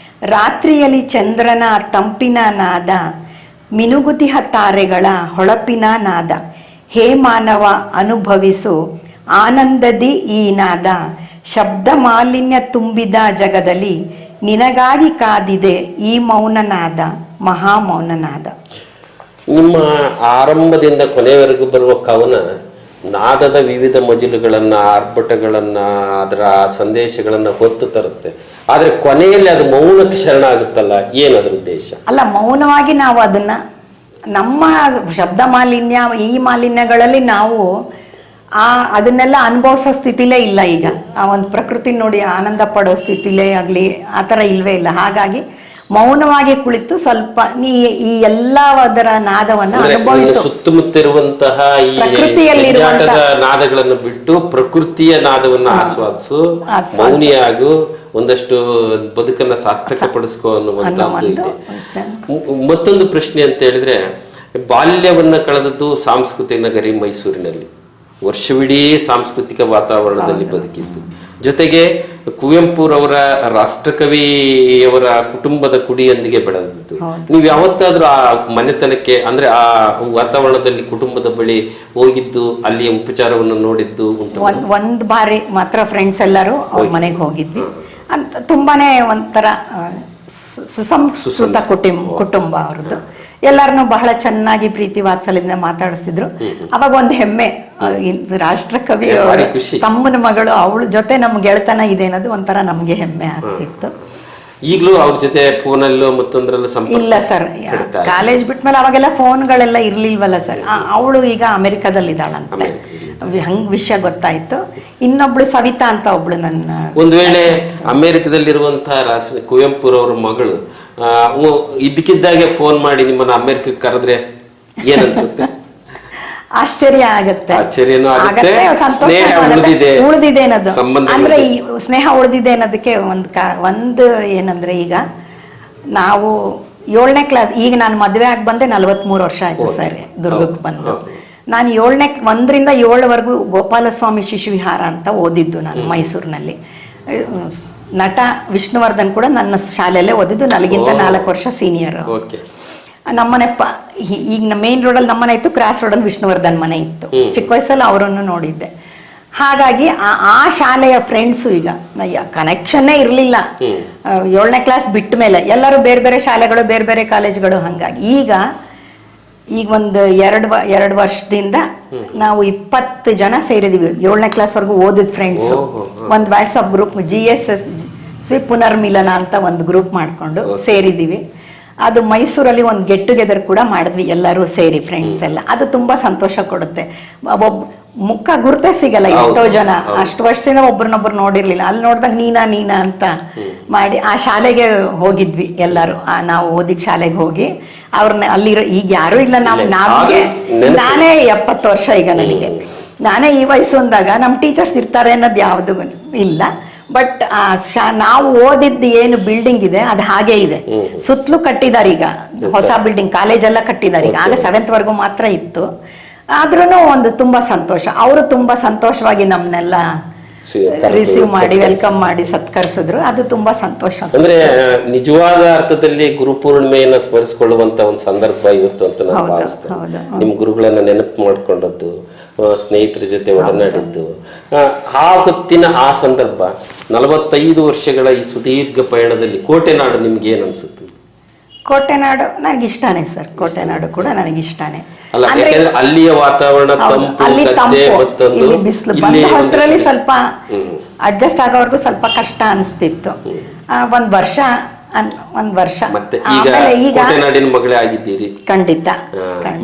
Speaker 2: ರಾತ್ರಿಯಲ್ಲಿ ಚಂದ್ರನ ತಂಪಿನ ನಾದ, ಮಿನುಗುತಿಹ ತಾರೆಗಳ ಹೊಳಪಿನ ನಾದ. ಹೇ ಮಾನವ ಅನುಭವಿಸು ಆನಂದದಿ ಈ ನಾದ, ಶಬ್ದ ಮಾಲಿನ್ಯ ತುಂಬಿದ ಜಗದಲ್ಲಿ ನಿನಗಾಗಿ ಕಾದಿದೆ ಈ ಮೌನನಾದ, ಮಹಾಮೌನನಾದ.
Speaker 1: ನಿಮ್ಮ ಆರಂಭದಿಂದ ಕೊನೆಯವರೆಗೂ ಬರುವ ಕವನ ನಾದದ ವಿವಿಧ ಮಜಲುಗಳನ್ನ, ಆರ್ಭಟಗಳನ್ನ, ಅದರ ಸಂದೇಶಗಳನ್ನ ಹೊತ್ತು ತರುತ್ತೆ. ಆದ್ರೆ ಕೊನೆಯಲ್ಲಿ ಅದು ಮೌನಕ್ಕೆ ಶರಣ ಆಗುತ್ತಲ್ಲ, ಏನದ್ರ ಉದ್ದೇಶ?
Speaker 2: ಅಲ್ಲ, ಮೌನವಾಗಿ ನಾವು ಅದನ್ನ ನಮ್ಮ ಶಬ್ದ ಮಾಲಿನ್ಯ ಈ ಮಾಲಿನ್ಯಗಳಲ್ಲಿ ನಾವು ಅದನ್ನೆಲ್ಲ ಅನುಭವಿಸೋ ಸ್ಥಿತಿಲೇ ಇಲ್ಲ. ಈಗ ಆ ಒಂದು ಪ್ರಕೃತಿ ನೋಡಿ ಆನಂದ ಪಡೋ ಸ್ಥಿತಿಲೇ ಆಗಲಿ ಆ ಥರ ಇಲ್ವೇ ಇಲ್ಲ. ಹಾಗಾಗಿ ಮೌನವಾಗಿ ಕುಳಿತು ಸ್ವಲ್ಪ ಈ ಎಲ್ಲದರ ನಾದವನ್ನು ಅನುಭವಿಸು.
Speaker 1: ಸುತ್ತಮುತ್ತಿರುವಂತಹ ಈ ಪ್ರಕೃತಿಯಲ್ಲಿರುವಂತಹ ನಾದಗಳನ್ನು ಬಿಟ್ಟು ಪ್ರಕೃತಿಯ ನಾದವನ್ನು ಆಸ್ವಾದಿಸು, ಮೌನಿಯಾಗು, ಒಂದಷ್ಟು ಬದುಕನ್ನ ಸಾರ್ಥಕಪಡಿಸ್ಕೋ ಅನ್ನುವಂಥದ್ದು ಇದೆ. ಮತ್ತೊಂದು ಪ್ರಶ್ನೆ ಅಂತ ಹೇಳಿದ್ರೆ, ಬಾಲ್ಯವನ್ನ ಕಳೆದದ್ದು ಸಾಂಸ್ಕೃತಿಕ ನಗರಿ ಮೈಸೂರಿನಲ್ಲಿ, ವರ್ಷವಿಡೀ ಸಾಂಸ್ಕೃತಿಕ ವಾತಾವರಣದಲ್ಲಿ ಬದುಕಿದ್ದು. ಜೊತೆಗೆ ಕುವೆಂಪುರವರ ರಾಷ್ಟ್ರಕವಿಯವರ ಕುಟುಂಬದ ಕುಡಿಯೊಂದಿಗೆ ಬೆಳೆದಿದ್ದು. ನೀವು ಯಾವತ್ತಾದ್ರೂ ಆ ಮನೆತನಕ್ಕೆ, ಅಂದ್ರೆ ಆ ವಾತಾವರಣದಲ್ಲಿ ಕುಟುಂಬದ ಬಳಿ ಹೋಗಿದ್ದು, ಅಲ್ಲಿಯ ಉಪಚಾರವನ್ನು ನೋಡಿದ್ದು ಉಂಟು?
Speaker 2: ಒಂದು ಬಾರಿ ಮಾತ್ರ ಫ್ರೆಂಡ್ಸ್ ಎಲ್ಲರೂ ಅವ್ರ ಮನೆಗೆ ಹೋಗಿದ್ವಿ. ಅಂತ ತುಂಬಾನೇ ಒಂಥರ ಸುಸಂಸ್ಕೃತ ಕುಟುಂಬ ಅವ್ರದ್ದು. ಎಲ್ಲರನ್ನೂ ಬಹಳ ಚೆನ್ನಾಗಿ ಪ್ರೀತಿ ವಾತ್ಸಲ್ಯದಿಂದ ಮಾತಾಡಿಸ್ತಿದ್ರು. ಅವಾಗ ಒಂದು ಹೆಮ್ಮೆ, ರಾಷ್ಟ್ರಕವಿ ತಮ್ಮನ ಮಗಳು ಅವಳ ಜೊತೆ ನಮ್ ಗೆಳೆತನ ಇದೆ ಅನ್ನೋದು ಒಂಥರ ನಮ್ಗೆ ಹೆಮ್ಮೆ ಆಗ್ತಿತ್ತು.
Speaker 1: ಈಗಲೂ ಅವ್ರ ಜೊತೆ ಫೋನಲ್ಲೂ ಮತ್ತೊಂದ್ರಲ್ಲ ಸಂಪರ್ಕ?
Speaker 2: ಇಲ್ಲ ಸರ್, ಕಾಲೇಜ್ ಬಿಟ್ಮೇಲೆ ಅವಾಗೆಲ್ಲ ಫೋನ್ಗಳೆಲ್ಲ ಇರ್ಲಿಲ್ವಲ್ಲ ಸರ್. ಅವಳು ಈಗ ಅಮೆರಿಕದಲ್ಲಿ ಇದ್ದಾಳಂತೆ, ಹಂಗ್ ವಿಷಯ ಗೊತ್ತಾಯ್ತು. ಇನ್ನೊಬ್ಳು ಸವಿತಾ ಅಂತ ಒಬ್ಳು ನನ್ನ,
Speaker 1: ಒಂದು ವೇಳೆ ಅಮೆರಿಕದಲ್ಲಿರುವಂತಹ ಕುವೆಂಪುರವ್ರ ಮಗಳು ಇದ್ದಕ್ಕಿದ್ದಾಗೆ ಫೋನ್ ಮಾಡಿ ನಿಮ್ಮನ್ನ ಅಮೆರಿಕಕ್ಕೆ ಕರೆದ್ರೆ ಏನನ್ಸುತ್ತೆ?
Speaker 2: ಆಶ್ಚರ್ಯ ಆಗತ್ತೆ, ಉಳಿದಿದೆ ಅನ್ನೋದು. ಅಂದ್ರೆ ಈ ಸ್ನೇಹ ಉಳಿದಿದೆ ಅನ್ನೋದಕ್ಕೆ ಒಂದು ಏನಂದ್ರೆ, ಈಗ ನಾವು 7ನೇ ಕ್ಲಾಸ್, ಈಗ ನಾನು ಮದುವೆ ಆಗಿ ಬಂದೆ 43 ವರ್ಷ ಆಯ್ತು ಸರ್ ದುರ್ಗಕ್ಕೆ ಬಂದು. ನಾನು 1ರಿಂದ 7ವರೆಗೂ ಗೋಪಾಲಸ್ವಾಮಿ ಶಿಶು ವಿಹಾರ ಅಂತ ಓದಿದ್ದು ನಾನು ಮೈಸೂರಿನಲ್ಲಿ. ನಟ ವಿಷ್ಣುವರ್ಧನ್ ಕೂಡ ನನ್ನ ಶಾಲೆಯಲ್ಲೇ ಓದಿದ್ದು, ನನಗಿಂತ 4 ವರ್ಷ ಸೀನಿಯರ್. ನಮ್ಮನೆ ಈಗ ಮೇನ್ ರೋಡಲ್ಲಿ ನಮ್ಮನೆ ಇತ್ತು, ಕ್ರಾಸ್ ರೋಡಲ್ಲಿ ವಿಷ್ಣುವರ್ಧನ್ ಮನೆ ಇತ್ತು. ಚಿಕ್ಕ ವಯಸ್ಸಲ್ಲಿ ಅವರನ್ನು ನೋಡಿದ್ದೆ. ಹಾಗಾಗಿ ಆ ಶಾಲೆಯ ಫ್ರೆಂಡ್ಸು ಈಗ ಕನೆಕ್ಷನ್ನೇ ಇರಲಿಲ್ಲ. 7ನೇ ಕ್ಲಾಸ್ ಬಿಟ್ಟ ಮೇಲೆ ಎಲ್ಲರೂ ಬೇರೆ ಬೇರೆ ಶಾಲೆಗಳು, ಬೇರೆ ಬೇರೆ ಕಾಲೇಜ್ಗಳು. ಹಾಗಾಗಿ ಈಗ ಒಂದು 2 ವರ್ಷದಿಂದ ನಾವು 20 ಜನ ಸೇರಿದೀವಿ. 7ನೇ ಕ್ಲಾಸ್ವರೆಗೂ ಓದಿದ ಫ್ರೆಂಡ್ಸು. ಒಂದು ವಾಟ್ಸಪ್ ಗ್ರೂಪ್ GSS ಸ್ವಿ ಪುನರ್ಮಿಲನ ಅಂತ ಒಂದು ಗ್ರೂಪ್ ಮಾಡಿಕೊಂಡು ಸೇರಿದ್ದೀವಿ. ಅದು ಮೈಸೂರಲ್ಲಿ ಒಂದು ಗೆಟ್ ಟುಗೆದರ್ ಕೂಡ ಮಾಡಿದ್ವಿ ಎಲ್ಲರೂ ಸೇರಿ, ಫ್ರೆಂಡ್ಸ್ ಎಲ್ಲ. ಅದು ತುಂಬಾ ಸಂತೋಷ ಕೊಡುತ್ತೆ. ಮುಖ ಗುರುತೇ ಸಿಗಲ್ಲ ಎಷ್ಟೋ ಜನ, ಅಷ್ಟು ವರ್ಷದಿಂದ ಒಬ್ರನ್ನೊಬ್ರು ನೋಡಿರ್ಲಿಲ್ಲ. ಅಲ್ಲಿ ನೋಡಿದಾಗ ನೀನಾ ಅಂತ ಮಾಡಿ ಆ ಶಾಲೆಗೆ ಹೋಗಿದ್ವಿ ಎಲ್ಲರೂ. ನಾವು ಓದಿದ ಶಾಲೆಗೆ ಹೋಗಿ ಅವ್ರನ್ನ ಅಲ್ಲಿರೋ, ಈಗ ಯಾರೂ ಇಲ್ಲ. ನಾನೇ 70 ವರ್ಷ ಈಗ ನನಗೆ. ನಾನೇ ಈ ವಯಸ್ಸು ಅಂದಾಗ ನಮ್ಮ ಟೀಚರ್ಸ್ ಇರ್ತಾರೆ ಅನ್ನೋದು ಯಾವುದು ಇಲ್ಲ. ಬಟ್ ನಾವು ಓದಿದ್ದು ಏನು ಬಿಲ್ಡಿಂಗ್ ಇದೆ ಅದು ಹಾಗೇ ಇದೆ. ಸುತ್ತಲೂ ಕಟ್ಟಿದ್ದಾರೆ ಈಗ, ಹೊಸ ಬಿಲ್ಡಿಂಗ್, ಕಾಲೇಜೆಲ್ಲ ಕಟ್ಟಿದ್ದಾರೆ ಈಗ. ಆಗ 7th ವರೆಗೂ ಮಾತ್ರ ಇತ್ತು. ಆದ್ರೂ ಒಂದು ತುಂಬಾ ಸಂತೋಷ. ಅವರು ತುಂಬಾ ಸಂತೋಷವಾಗಿ ನಮ್ಮನ್ನೆಲ್ಲ ರಿಸೀವ್ ಮಾಡಿ ವೆಲ್ಕಮ್ ಮಾಡಿ ಸತ್ಕರಿಸಿದ್ರು. ಅದು ತುಂಬಾ ಸಂತೋಷ.
Speaker 1: ಅಂದ್ರೆ ನಿಜವಾದ ಅರ್ಥದಲ್ಲಿ ಗುರುಪೂರ್ಣಿಮೆಯನ್ನ ಸ್ಮರಿಸಿಕೊಳ್ಳುವಂತ ಒಂದು ಸಂದರ್ಭ ಇವತ್ತು ಅಂತ ನಾನು ಭಾವಿಸ್ತೇನೆ. ನಿಮ್ ಗುರುಗಳನ್ನ ನೆನಪು ಮಾಡ್ಕೊಂಡದ್ದು, ಸ್ನೇಹಿತರ ಜೊತೆ ಒಡನಾಡಿದ್ದು, ಆ ಹೊತ್ತಿನ ಆ ಸಂದರ್ಭ, 45 ವರ್ಷಗಳ ಈ ಸುದೀರ್ಘ ಪಯಣದಲ್ಲಿ ಕೋಟೆನಾಡು ನಿಮ್ಗೆ ಏನ್ ಅನ್ಸುತ್ತೆ?
Speaker 2: ಕೋಟೆನಾಡು ನನಗಿಷ್ಟಾನೆ ಸರ್. ಕೋಟೆನಾಡು ಕೂಡ ನನಗಿಷ್ಟಾನೆ.
Speaker 1: ಅಲ್ಲಿಯ ವಾತಾವರಣ
Speaker 2: ಅಲ್ಲಿ ತಂಪು, ಇಲ್ಲಿ ಬಿಸಿಲು. ಬಂದ ಹೊಸರಲ್ಲಿ ಸ್ವಲ್ಪ ಅಡ್ಜಸ್ಟ್ ಆಗೋವರೆಗೂ ಸ್ವಲ್ಪ ಕಷ್ಟ ಅನಿಸ್ತಿತ್ತು. ಒಂದ್ ವರ್ಷ
Speaker 1: ಮತ್ತೆ ಈಗ ಕೋಟೆನಾಡಿನ ಮಗಳೇ ಆಗಿದ್ದೀರಿ.
Speaker 2: ಖಂಡಿತ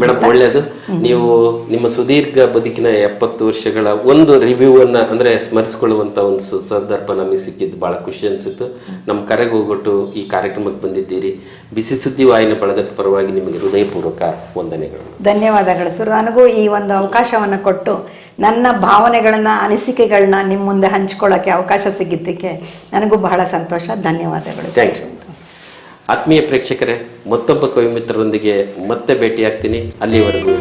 Speaker 1: ಮೇಡಮ್, ಒಳ್ಳೇದು. ನೀವು ನಿಮ್ಮ ಸುದೀರ್ಘ ಬದುಕಿನ 70 ವರ್ಷಗಳ ಒಂದು ರಿವ್ಯೂ ಅನ್ನ ಅಂದ್ರೆ ಸ್ಮರಿಸಿಕೊಳ್ಳುವಂತ ಒಂದು ಸಂದರ್ಭ ನಮಗೆ ಸಿಕ್ಕಿದ್ದು ಬಹಳ ಖುಷಿ ಅನ್ಸಿತ್ತು. ನಮ್ಮ ಕರೆಗೆ ಹೋಗ್ಬಿಟ್ಟು ಈ ಕಾರ್ಯಕ್ರಮಕ್ಕೆ ಬಂದಿದ್ದೀರಿ. ಬಿಸಿ ಸುದ್ದಿ ವಾಹಿನಿ ಬಳಗದ ಪರವಾಗಿ ನಿಮಗೆ ಹೃದಯಪೂರ್ವಕ ವಂದನೆಗಳು.
Speaker 2: ಧನ್ಯವಾದಗಳು ಸರ್. ನನಗೂ ಈ ಒಂದು ಅವಕಾಶವನ್ನು ಕೊಟ್ಟು ನನ್ನ ಭಾವನೆಗಳನ್ನ, ಅನಿಸಿಕೆಗಳನ್ನ ನಿಮ್ಮ ಮುಂದೆ ಹಂಚ್ಕೊಳ್ಳೋಕೆ ಅವಕಾಶ ಸಿಗಿದ್ದಕ್ಕೆ ನನಗೂ ಬಹಳ ಸಂತೋಷ. ಧನ್ಯವಾದಗಳು.
Speaker 1: ಆತ್ಮೀಯ ಪ್ರೇಕ್ಷಕರೇ, ಮತ್ತೊಬ್ಬ ಕವಿ ಮಿತ್ರರೊಂದಿಗೆ ಮತ್ತೆ ಭೇಟಿಯಾಗ್ತೀನಿ. ಅಲ್ಲಿವರೆಗೂ